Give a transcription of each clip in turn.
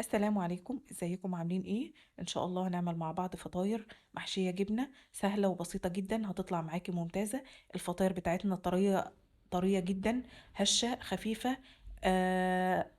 السلام عليكم، ازيكم عاملين ايه؟ ان شاء الله هنعمل مع بعض فطاير محشية جبنة سهلة وبسيطة جدا هتطلع معاكي ممتازة. الفطاير بتاعتنا طرية طرية جدا، هشة خفيفة،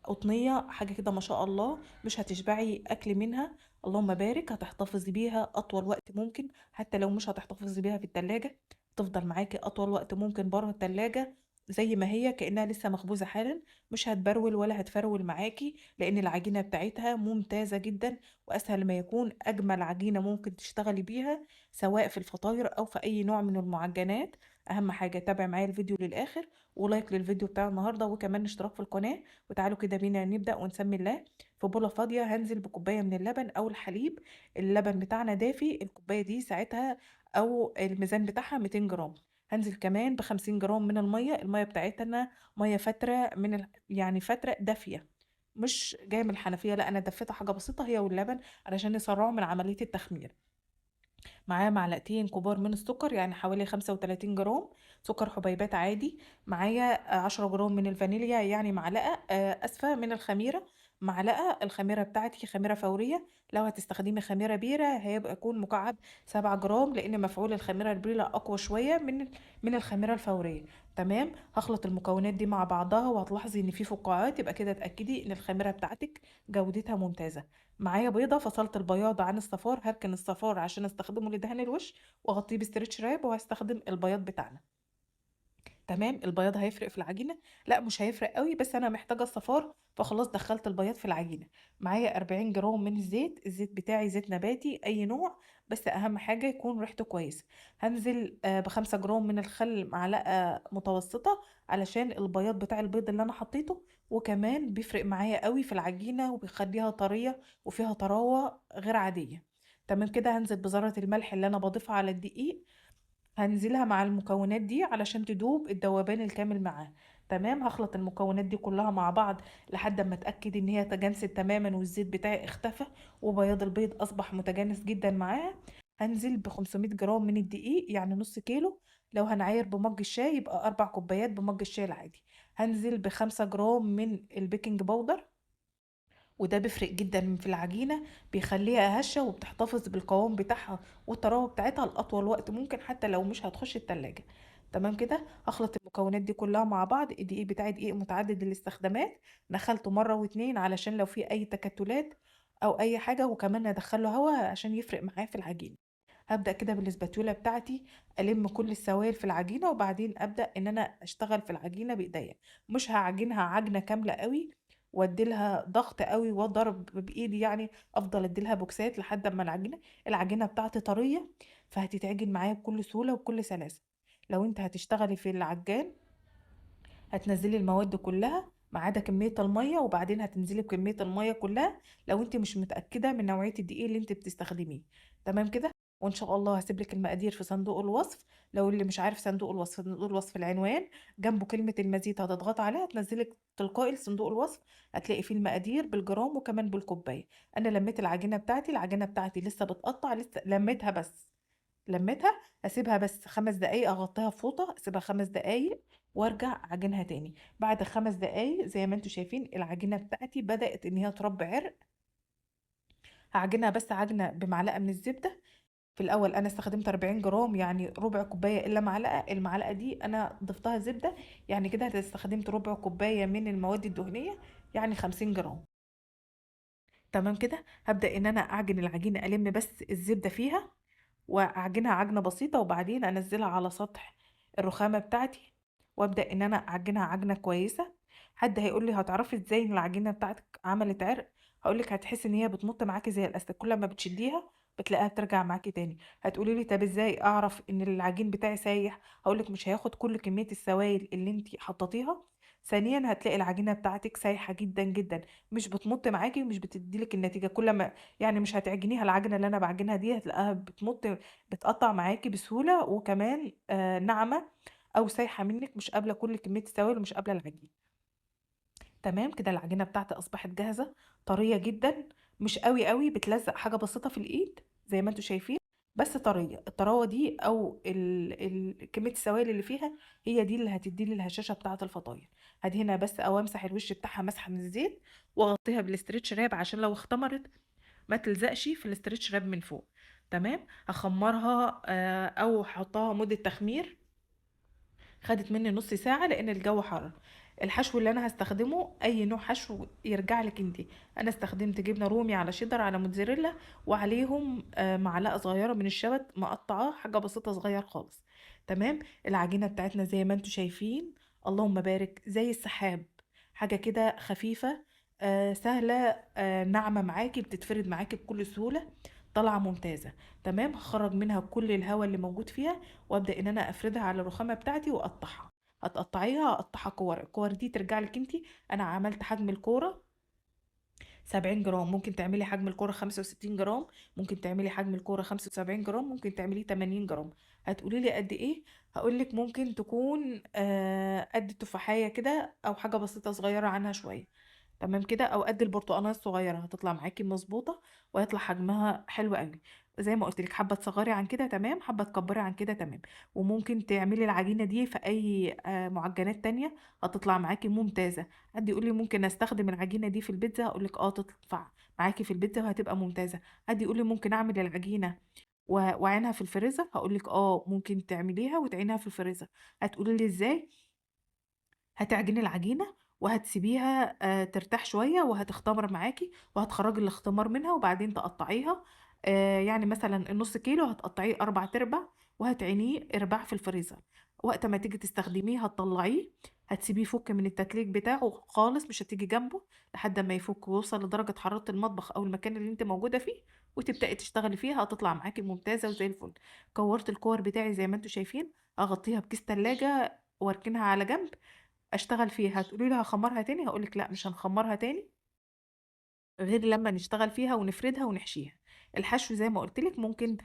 قطنية حاجة كده ما شاء الله، مش هتشبعي اكل منها. اللهم بارك، هتحتفظي بيها اطول وقت ممكن، حتى لو مش هتحتفظي بيها في التلاجة تفضل معاكي اطول وقت ممكن بره التلاجة، زي ما هي كأنها لسه مخبوزة حالا. مش هتبرول ولا هتفرول معاكي، لان العجينة بتاعتها ممتازة جدا، واسهل ما يكون اجمل عجينة ممكن تشتغلي بيها، سواء في الفطاير او في اي نوع من المعجنات. اهم حاجة تابع معايا الفيديو للاخر، ولايك للفيديو بتاع النهاردة، وكمان اشتراك في القناة. وتعالوا كده بينا نبدأ ونسمي الله. في بولة فاضية هنزل بكوباية من اللبن او الحليب. اللبن بتاعنا دافي، الكوباية دي ساعتها او الميزان بتاعها 200 جرام. هنزل كمان ب50 جرام من المية بتاعتنا، مية فترة يعني فترة دافية، مش جايه من الحنفيه، لا انا دفيتها حاجه بسيطه هي واللبن علشان يسرعوا من عمليه التخمير. معايا معلقتين كبار من السكر، يعني حوالي 35 جرام سكر حبيبات عادي. معايا 10 جرام من الفانيليا، يعني معلقة أسفة من الخميرة. معلقة الخميرة بتاعتي خميرة فورية، لو هتستخدمي خميرة بيرة هيبقى يكون مكعب 7 جرام، لأن مفعول الخميرة البيرة أقوى شوية من الخميرة الفورية. تمام، هخلط المكونات دي مع بعضها وهتلاحظي ان في فقاعات، يبقى كده اتأكدي ان الخميرة بتاعتك جودتها ممتازة. معايا بيضة، فصلت البياض عن الصفار، هركن الصفار عشان استخدمه لدهن الوش، واغطيه بستريتش راب، وهستخدم البياض بتاعنا. تمام، البياض هيفرق في العجينة؟ لا مش هيفرق قوي، بس انا محتاجة الصفار فخلاص دخلت البياض في العجينة. معايا 40 جرام من الزيت بتاعي زيت نباتي اي نوع، بس اهم حاجة يكون ريحته كويس. هنزل ب5 جرام من الخل، معلقة متوسطة، علشان البياض بتاع البيض اللي انا حطيته، وكمان بيفرق معايا قوي في العجينة وبيخليها طرية وفيها طراوة غير عادية. تمام كده، هنزل بذرة الملح اللي انا بضيفها على الدقيق، هنزلها مع المكونات دي علشان تدوب الذوبان الكامل معاها. تمام، هخلط المكونات دي كلها مع بعض لحد ما اتاكد ان هي تجانست تماما والزيت بتاعي اختفى وبياض البيض اصبح متجانس جدا معاها. هنزل ب 500 جرام من الدقيق، يعني نص كيلو. لو هنعاير بمج الشاي يبقى 4 كوبايات بمج الشاي العادي. هنزل ب5 جرام من البيكنج باودر، وده بيفرق جدا في العجينة، بيخليها هشة وبتحتفظ بالقوام بتاعها والطراوة بتاعتها لأطول وقت ممكن، حتى لو مش هتخش التلاجة. تمام كده، هخلط المكونات دي كلها مع بعض. الدقيق بتاعي دقيق متعدد الاستخدامات، دخلته مرة واتنين علشان لو في أي تكتلات أو أي حاجة، وكمان هدخله هوا عشان يفرق معايا في العجينة. هبدأ كده بالاسباتيولا بتاعتي ألم كل السوائل في العجينة، وبعدين أبدأ إن أنا أشتغل في العجينة بإيديا. مش هعجنها عجنة كاملة قوي واديلها ضغط قوي واضرب بايدي، يعني افضل اديلها بوكسات لحد ما العجينه بتاعتي طريه، فهتتعجن معايا بكل سهوله وبكل سلاسه. لو انت هتشتغلي في العجان هتنزلي المواد كلها ما عدا كميه الميه، وبعدين هتنزلي بكميه الميه كلها لو انت مش متاكده من نوعيه الدقيق اللي انت بتستخدميه. تمام كده، وان شاء الله هسيب لك المقادير في صندوق الوصف. لو اللي مش عارف صندوق الوصف، صندوق الوصف العنوان جنبه كلمه المزيد، هتضغط عليها تنزلك تلقائي صندوق الوصف، هتلاقي فيه المقادير بالجرام وكمان بالكوبايه. انا لميت العجينه بتاعتي لسه بتقطع، لسه لميتها بس، لميتها. هسيبها بس 5 دقايق، اغطيها بفوطه اسيبها 5 دقايق وارجع اعجنها تاني. بعد 5 دقايق زي ما انتم شايفين العجينه بتاعتي بدات ان هي تربي عرق. هعجنها بس عجنه بمعلقه من الزبده. في الاول انا استخدمت 40 جرام، يعني ربع كوبايه الا معلقه، المعلقه دي انا ضفتها زبده، يعني كده استخدمت ربع كوبايه من المواد الدهنيه، يعني 50 جرام. تمام كده، هبدا ان انا اعجن العجينه، الم بس الزبده فيها واعجنها عجنه بسيطه، وبعدين انزلها على سطح الرخامه بتاعتي، وابدا ان انا اعجنها عجنه كويسه. حد هيقول لي هتعرفي ازاي ان العجينه بتاعتك عملت عرق؟ هقول لك هتحسي ان هي بتمط معاكي زي الاستك، كل ما بتشديها بتلاقيها بترجع معاكي تاني. هتقولي لي طب ازاي اعرف ان العجين بتاعي سايح؟ هقول لك مش هياخد كل كميه السوائل اللي انت حطيتيها. ثانيا هتلاقي العجينه بتاعتك سايحه جدا جدا، مش بتمط معاكي ومش بتديلك النتيجه. كل ما يعني مش هتعجنيها، العجنه اللي انا بعجنها دي هتلاقيها بتمط، بتقطع معاكي بسهولة، وكمان ناعمة أو سايحة منك، مش قابلة كل كمية السوائل ومش قابلة العجين. تمام كده، العجينة بتاعتي أصبحت جاهزة، طرية جدا، مش قوي قوي بتلزق، حاجة بسيطة في الإيد زي ما انتوا شايفين. بس طريه. الطراوه دي او كميه السوائل اللي فيها هي دي اللي هتدي لي الهشاشه بتاعه الفطاير. هدهنها بس او امسح الوش بتاعها مسحه من الزيت، واغطيها بالاسترتش راب عشان لو اختمرت ما تلزقش في الاسترتش راب من فوق. تمام. هخمرها او احطها مده تخمير. خدت مني نص ساعة لأن الجو حر. الحشو اللي أنا هستخدمه أي نوع حشو يرجع لك انتي. أنا استخدمت جبنة رومي على شيدر على موتزاريلا، وعليهم معلقة صغيرة من الشبت مقطعاه حاجة بسيطة صغير خالص. تمام. العجينة بتاعتنا زي ما انتوا شايفين، اللهم بارك، زي السحاب. حاجة كده خفيفة، سهلة، ناعمة معاكي، بتتفرد معاكي بكل سهولة، طالعة ممتازة. تمام. هخرج منها كل الهواء اللي موجود فيها، وابدا ان انا افردها على الرخامه بتاعتي واقطعها. هتقطعيها، اقطعها كور. الكور دي ترجع لك انتي. انا عملت حجم الكوره 70 جرام، ممكن تعملي حجم الكوره 65 جرام، ممكن تعملي حجم الكوره 75 جرام، ممكن تعمليه 80 جرام. هتقولي لي قد ايه؟ هقول لك ممكن تكون قد التفاحيه كده، او حاجه بسيطه صغيره عنها شويه. تمام كده، او قد البرتقانه الصغيره هتطلع معاكي مظبوطه، وهيطلع حجمها حلو قوي. زي ما قلت لك، حابه تصغري عن كده تمام، حابه تكبري عن كده تمام. وممكن تعملي العجينه دي في اي معجنات تانية، هتطلع معاكي ممتازه. حد يقول لي ممكن استخدم العجينه دي في البيتزا؟ اقول لك اه، تنفع معاكي في البيتزا وهتبقى ممتازه. حد يقول لي ممكن اعمل العجينه واعينها في الفريزر؟ هقول لك اه، ممكن تعمليها وتعينها في الفريزر. هتقولي لي ازاي؟ هتعجني العجينة وهتسيبيها ترتاح شوية، وهتختمر معاكي، وهتخرجي الاختمار منها، وبعدين تقطعيها. يعني مثلا النص كيلو هتقطعيه 4 تربع، وهتعينيه ارباع في الفريزر. وقت ما تيجي تستخدميه هتطلعيه، هتسيبيه يفك من التتليج بتاعه خالص، مش هتيجي جنبه لحد ما يفك ويوصل لدرجة حرارة المطبخ أو المكان اللي انت موجودة فيه، وتبدأي تشتغلي فيها. هتطلع معاكي ممتازة وزي الفل. كورت الكور بتاعي زي ما انتوا شايفين. اغطيها بكيس تلاجة واركنها على جنب اشتغل فيها. هتقولي لي هخمرها تاني؟ هقولك لا، مش هنخمرها تاني غير لما نشتغل فيها ونفردها ونحشيها. الحشو زي ما قلت لك ممكن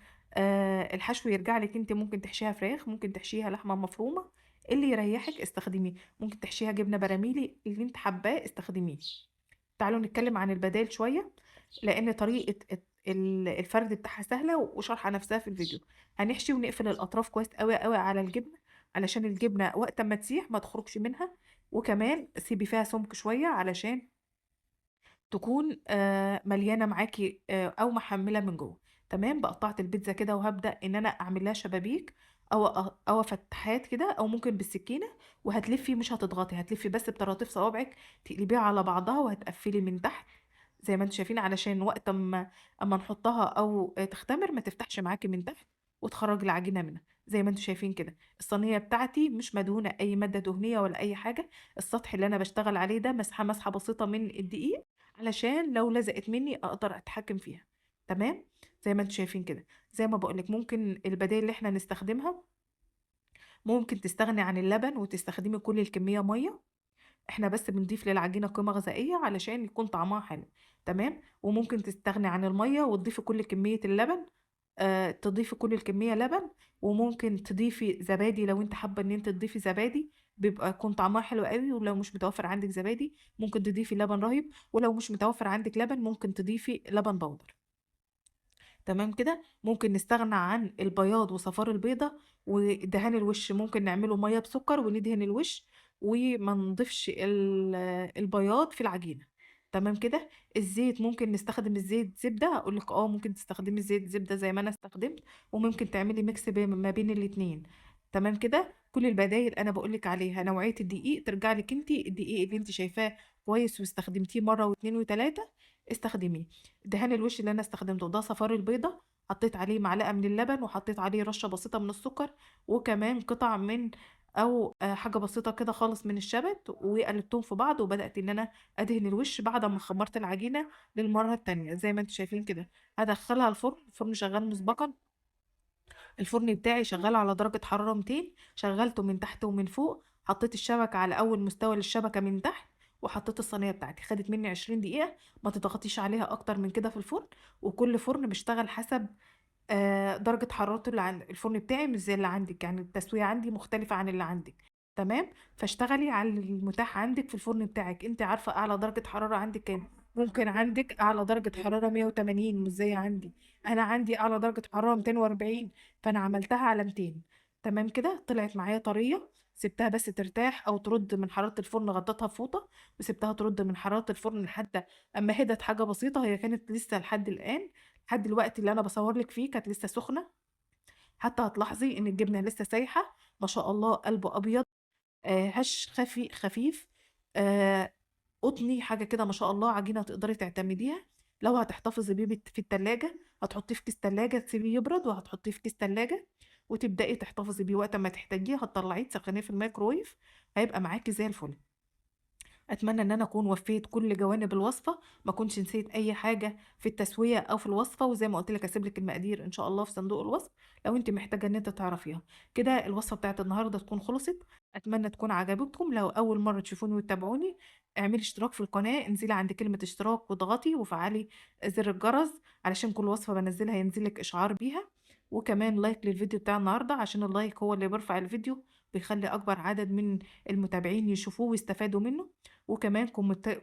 الحشو يرجع لك انت. ممكن تحشيها فراخ، ممكن تحشيها لحمه مفرومه، اللي يريحك استخدميه. ممكن تحشيها جبنه براميلي، اللي انت حباه استخدميه. تعالوا نتكلم عن البدائل شويه، لان طريقه الفرد بتاعها سهله، وشرحها نفسها في الفيديو. هنحشي ونقفل الاطراف كويس قوي قوي على الجبنه، علشان الجبنه وقت ما تسيح ما تخرجش منها. وكمان سيبي فيها سمك شويه علشان تكون مليانه معاكي او محمله من جوه. تمام. بقطعت البيتزا كده، وهبدا ان انا اعمل لها شبابيك، او فتحات كده، او ممكن بالسكينه. وهتلفي، مش هتضغطي، هتلفي بس بطراطيف صوابعك، تقلبيها على بعضها، وهتقفلي من تحت زي ما انتم شايفين، علشان وقت اما نحطها او تختمر ما تفتحش معاكي من تحت، وتخرج العجينه منها. زي ما انتم شايفين كده، الصينيه بتاعتي مش مدهونه اي ماده دهنيه ولا اي حاجه. السطح اللي انا بشتغل عليه ده مسحه بسيطه من الدقيق، علشان لو لزقت مني اقدر اتحكم فيها. تمام. زي ما انتم شايفين كده. زي ما بقولك، ممكن البدائل اللي احنا نستخدمها، ممكن تستغني عن اللبن وتستخدمي كل الكميه ميه. احنا بس بنضيف للعجينة قيمة غذائية علشان يكون طعمها حلو. تمام. وممكن تستغني عن المية وتضيفي كل كمية اللبن. تضيفي كل الكمية لبن. وممكن تضيفي زبادي لو انت حابة ان انت تضيفي زبادي، بيبقى يكون طعمها حلو قوي. ولو مش متوفر عندك زبادي، ممكن تضيفي لبن رايب. ولو مش متوفر عندك لبن، ممكن تضيفي لبن بودر. تمام كده. ممكن نستغنى عن البياض وصفار البيضة. ودهان الوش ممكن نعمله مية بسكر وندهن الوش، وما نضيفش البياض في العجينة. تمام كده. الزيت ممكن نستخدم الزيت زبدة. اقول لك اه، ممكن تستخدمي زيت زبدة زي ما انا استخدمت، وممكن تعملي ميكس ما بين الاتنين. تمام كده. كل البدايل انا بقول لك عليها. نوعية الدقيق ترجع لك انت، الدقيق اللي انت شايفاه كويس واستخدمتيه مرة واتنين وتلاتة استخدميه. دهان الوش اللي انا استخدمته ده صفار البيضة، حطيت عليه معلقة من اللبن، وحطيت عليه رشة بسيطة من السكر، وكمان قطع من او حاجة بسيطة كده خالص من الشبت، وقلبتهم في بعض. وبدأت ان انا ادهن الوش بعد ما خمرت العجينة للمرة التانية زي ما انتم شايفين كده. هدخلها الفرن. الفرن شغال مسبقا. الفرن بتاعي شغال على درجة حرارة 200. شغلته من تحت ومن فوق. حطيت الشبكة على أول مستوى للشبكة من تحت، وحطيت الصينية بتاعتي. خدت مني 20 دقيقة. ما تضغطيش عليها أكتر من كده في الفرن. وكل فرن بيشتغل حسب درجة حرارته. اللي عند الفرن بتاعي مش زي اللي عندك، يعني التسوية عندي مختلفة عن اللي عندك. تمام. فاشتغلي على المتاح عندك في الفرن بتاعك. انت عارفة أعلى درجة حرارة عندك كام؟ ممكن عندك اعلى درجة حرارة 180 مش زي عندي. انا عندي اعلى درجة حرارة 240، فانا عملتها على 200. تمام كده، طلعت معايا طرية. سبتها بس ترتاح او ترد من حرارة الفرن، غطيتها بفوطة وسبتها ترد من حرارة الفرن لحد اما هدت حاجة بسيطة. هي كانت لسه لحد الان، لحد الوقت اللي انا بصور لك فيه كانت لسه سخنة. حتى هتلاحظي ان الجبنة لسه سايحة، ما شاء الله، قلبه ابيض، هش خفيف، آه، قطني حاجة كده، ما شاء الله، عجينة تقدري تعتمديها. لو هتحتفظي بيه في التلاجة، هتحطيه في كيس تلاجة تسيبيه يبرد، وهتحطيه في كيس تلاجة وتبدأي تحتفظي بيه وقت ما تحتاجيه. هتطلعيه تسخنيه في الميكرويف، هيبقى معاكي زي الفل. اتمنى ان انا اكون وفيت كل جوانب الوصفه، ما كنتش نسيت اي حاجه في التسويه او في الوصفه. وزي ما قلت لك اسيب لك المقادير ان شاء الله في صندوق الوصف لو انت محتاجه ان انت تعرفيها. كده الوصفه بتاعت النهارده تكون خلصت. اتمنى تكون عجبتكم. لو اول مره تشوفوني وتتابعوني، اعملي اشتراك في القناه، انزلي عند كلمه اشتراك واضغطي وفعلي زر الجرس علشان كل وصفه بنزلها ينزلك اشعار بيها. وكمان لايك للفيديو بتاع النهارده، عشان اللايك هو اللي بيرفع الفيديو، بيخلي اكبر عدد من المتابعين يشوفوه ويستفادوا منه. وكمان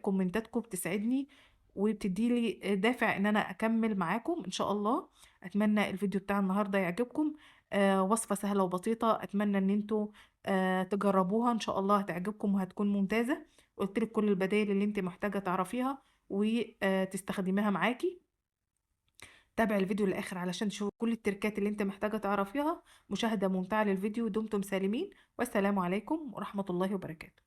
كومنتاتكم بتسعدني وبتديلي دافع ان انا اكمل معاكم ان شاء الله. اتمنى الفيديو بتاع النهارده يعجبكم. وصفة سهلة وبسيطة، اتمنى ان انتوا تجربوها ان شاء الله، هتعجبكم وهتكون ممتازة. قلت لك كل البدائل اللي انت محتاجة تعرفيها وتستخدميها معاكي. تابع الفيديو للآخر علشان تشوف كل التركات اللي انت محتاجة تعرفيها. مشاهدة ممتعة للفيديو. دمتم سالمين، والسلام عليكم ورحمة الله وبركاته.